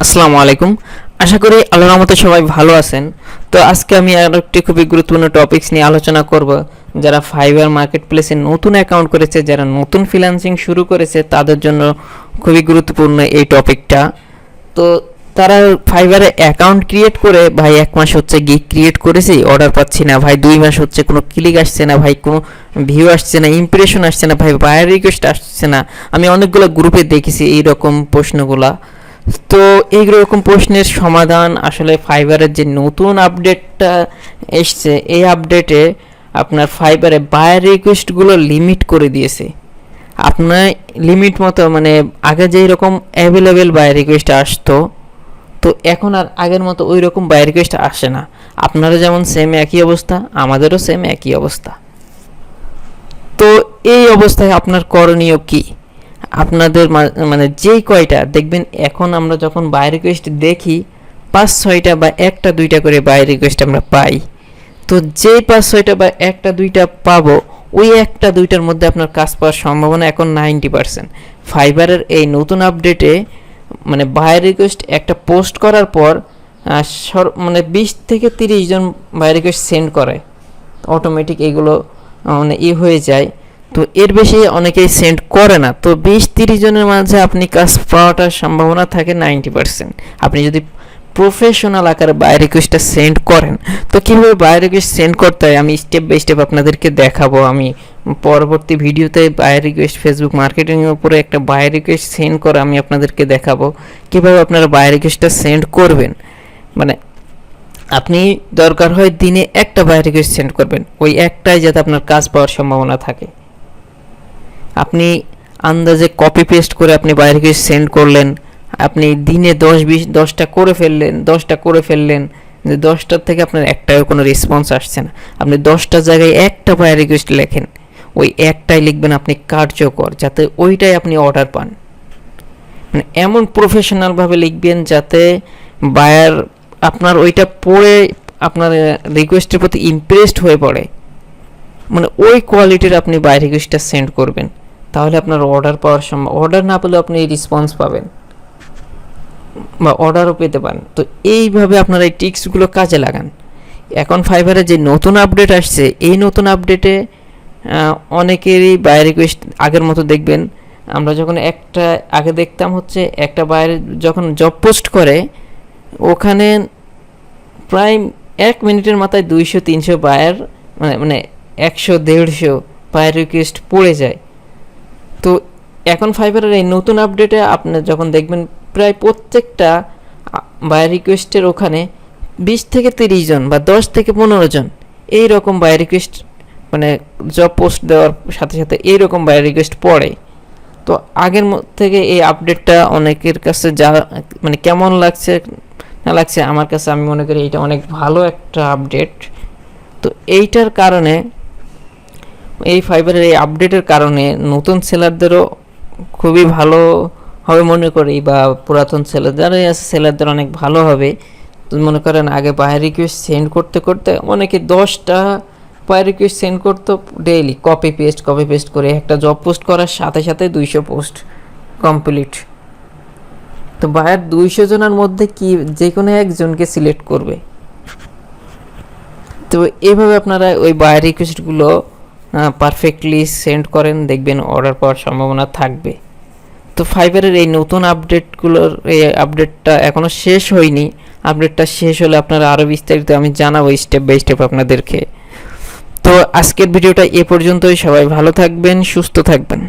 আসসালামু আলাইকুম। আশা করি আল্লাহর রহমতে সবাই ভালো আছেন। তো আজকে আমি আরেকটি খুবই গুরুত্বপূর্ণ টপিকস নিয়ে আলোচনা করব। যারা ফাইবার মার্কেট প্লেসে নতুন অ্যাকাউন্ট করেছে, যারা নতুন ফ্রিল্যান্সিং শুরু করেছে, তাদের জন্য খুবই গুরুত্বপূর্ণ এই টপিকটা। তো তারা ফাইবারে অ্যাকাউন্ট ক্রিয়েট করে, ভাই 1 মাস হচ্ছে গিগ ক্রিয়েট করেছি, অর্ডার পাচ্ছি না, ভাই 2 মাস হচ্ছে কোনো ক্লিক আসছে না, ভাই কোনো ভিউ আসছে না, ইমপ্রেশন আসছে না, ভাই বায়ার রিকোয়েস্ট আসছে না। আমি অনেকগুলো গ্রুপে দেখেছি এইরকম প্রশ্নগুলা। তো এইরকম প্রশ্নের সমাধান আসলে ফাইবারের যে নতুন আপডেটটা এসছে, এই আপডেটে আপনার ফাইবারে বায়ার রিকোয়েস্টগুলো লিমিট করে দিয়েছে। আপনার লিমিট মতো, মানে আগে যেই রকম অ্যাভেলেবেল বায়ার রিকোয়েস্ট আসতো, তো এখন আর আগের মতো ওই রকম বায়ার রিকোয়েস্ট আসে না। আপনারও যেমন সেম একই অবস্থা, আমাদেরও সেম একই অবস্থা। তো এই অবস্থায় আপনার করণীয় কী? আপনাদের মানে যেই কয়টা দেখবেন, এখন আমরা যখন বাই রিকোয়েস্ট দেখি 5-6টা বা 1-2টা করে বাই রিকোয়েস্ট আমরা পাই। তো যেই 5-6টা বা 1-2টা পাবো, ওই 1-2টার মধ্যে আপনার কাজ পাওয়ার সম্ভাবনা এখন 90%। ফাইবারের এই নতুন আপডেটে মানে বাই রিকোয়েস্ট একটা পোস্ট করার পর মানে 20 থেকে 30 জন বাই রিকোয়েস্ট সেন্ড করে, অটোমেটিক এগুলো মানে হয়ে যায়। তো এর বেশি অনেকেই সেন্ড করে না। তো 20-30 জনের মাঝে আপনি কাজ পাওয়াটার সম্ভাবনা থাকে 90%। আপনি যদি প্রফেশনাল আকারে বাই রিকোয়েস্টটা সেন্ড করেন। তো কীভাবে বাই রিকোয়েস্ট সেন্ড করতে হয় আমি স্টেপ বাই স্টেপ আপনাদেরকে দেখাবো। আমি পরবর্তী ভিডিওতে বাই রিকোয়েস্ট ফেসবুক মার্কেটিংয়ের উপরে একটা বাই রিকোয়েস্ট সেন্ড করে আমি আপনাদেরকে দেখাবো কীভাবে আপনারা বাই রিকোয়েস্টটা সেন্ড করবেন। মানে আপনি দরকার হয় দিনে একটা বাই রিকোয়েস্ট সেন্ড করবেন, ওই একটাই যাতে আপনার কাজ পাওয়ার সম্ভাবনা থাকে। আপনি আন্দাজে কপি পেস্ট করে আপনি বাই রিকোয়েস্ট সেন্ড করলেন, আপনি দিনে 10-20-10টা করে ফেললেন, যে 10টার থেকে আপনার একটাও কোনো রেসপন্স আসছে না। আপনি 10টার জায়গায় একটা বাই রিকোয়েস্ট লেখেন, ওই একটাই লিখবেন আপনি কার্যকর, যাতে ওইটাই আপনি অর্ডার পান। মানে এমন প্রফেশনালভাবে লিখবেন যাতে বায়ার আপনার ওইটা পড়ে আপনার রিকোয়েস্টের প্রতি ইমপ্রেসড হয়ে পড়ে। মানে ওই কোয়ালিটির আপনি বাই রিকোয়েস্টটা সেন্ড করবেন, তাহলে আপনার অর্ডার পাওয়ার সম্ভব। অর্ডার না পেলেও আপনি রেসপন্স পাবেন বা অর্ডারও পেতে পারেন। তো এইভাবে আপনারা এই টিক্সগুলো কাজে লাগান। এখন ফাইবারে যে নতুন আপডেট আসছে, এই নতুন আপডেটে অনেকেরই বাই রিকোয়েস্ট আগের মতো দেখবেন। আমরা যখন একটা আগে দেখতাম হচ্ছে একটা বায়ার যখন জব পোস্ট করে, ওখানে প্রায় 1 মিনিটের মাথায় 200-300 বায়ার মানে 100-150 বাই রিকোয়েস্ট পড়ে যায়। তো এখন ফাইবারের এই নতুন আপডেটে আপনি যখন দেখবেন প্রায় প্রত্যেকটা বাই রিকোয়েস্টের ওখানে 20 থেকে 30 জন বা 10 থেকে 15 জন এইরকম বাই রিকোয়েস্ট, মানে জব পোস্ট দেওয়ার সাথে সাথে এইরকম বাই রিকোয়েস্ট পড়ে। তো আগের থেকে এই আপডেটটা অনেকের কাছে যা মানে কেমন লাগছে না লাগছে, আমার কাছে আমি মনে করি এটা অনেক ভালো একটা আপডেট। তো এইটার কারণে, এই ফাইবারের এই আপডেটের কারণে নতুন সেলারদেরও খুবই ভালো হবে মনে করি, বা পুরাতন সেলার যারা আছে সেলারদের অনেক ভালো হবে। তো মনে করেন আগে বাই রিকোয়েস্ট সেন্ড করতে করতে অনেকে 10টা বাই রিকোয়েস্ট সেন্ড করতো ডেইলি, কপি পেস্ট করে একটা জব পোস্ট করার সাথে সাথে 200 পোস্ট কমপ্লিট। তো বায়ার 200 জনের মধ্যে কি যে কোনো একজনকে সিলেক্ট করবে। তো এইভাবে আপনারা ওই বাই রিকোয়েস্টগুলো পারফেক্টলি সেন্ড করেন, দেখবেন অর্ডার পাওয়ার সম্ভাবনা থাকবে। তো ফাইবারের এই নতুন আপডেটগুলোর এই আপডেটটা এখনও শেষ হয়নি। আপডেটটা শেষ হলে আপনারা আরও বিস্তারিত আমি জানাবো স্টেপ বাই স্টেপ আপনাদেরকে। তো আজকের ভিডিওটা এ পর্যন্তই। সবাই ভালো থাকবেন, সুস্থ থাকবেন।